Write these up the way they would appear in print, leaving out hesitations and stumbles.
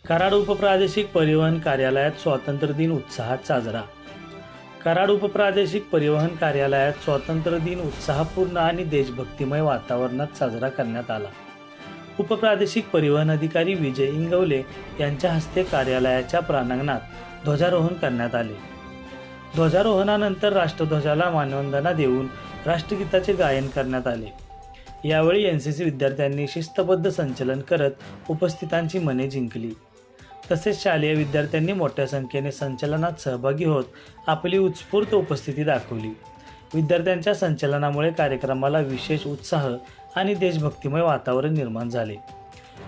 कराड उपप्रादेशिक परिवहन कार्यालयात स्वातंत्र्य दिन उत्साहात साजरा। कराड उपप्रादेशिक परिवहन कार्यालयात स्वातंत्र्य दिन उत्साहपूर्ण आणि देशभक्तिमय वातावरणात साजरा करण्यात आला। उपप्रादेशिक परिवहन अधिकारी विजय इंगवले यांच्या हस्ते कार्यालयाच्या प्रांगणात ध्वजारोहण करण्यात आले। ध्वजारोहणानंतर राष्ट्रध्वजाला मानवंदना देऊन राष्ट्रगीताचे गायन करण्यात आले। यावेळी एनसीसी विद्यार्थ्यांनी शिस्तबद्ध संचलन करत उपस्थितांची मने जिंकली। तसेच शालेय विद्यार्थ्यांनी मोठ्या संख्येने संचलनात सहभागी होत आपली उत्स्फूर्त उपस्थिती दाखवली। विद्यार्थ्यांच्या संचलनामुळे कार्यक्रमाला विशेष उत्साह आणि देशभक्तिमय वातावरण निर्माण झाले।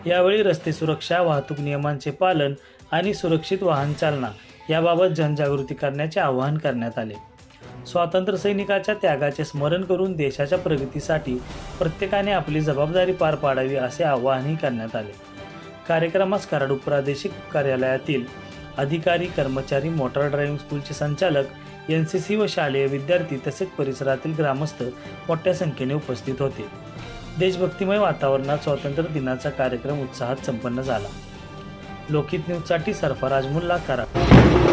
यावेळी रस्ते सुरक्षा, वाहतूक नियमांचे पालन आणि सुरक्षित वाहन चालना याबाबत जनजागृती करण्याचे आवाहन करण्यात आले। स्वातंत्र्य सैनिकाच्या त्यागाचे स्मरण करून देशाच्या प्रगतीसाठी प्रत्येकाने आपली जबाबदारी पार पाडावी असे आवाहनही करण्यात आले। कार्यक्रमास कराड उपप्रादेशिक कार्यालयातील अधिकारी, कर्मचारी, मोटार ड्रायव्हिंग स्कूलचे संचालक, एनसीसी व शालेय विद्यार्थी तसेच परिसरातील ग्रामस्थ मोठ्या संख्येने उपस्थित होते। देशभक्तिमय वातावरणात स्वातंत्र्य दिनाचा कार्यक्रम उत्साहात संपन्न झाला। लोकहित न्यूजसाठी सरफराज मुल्ला, कराड।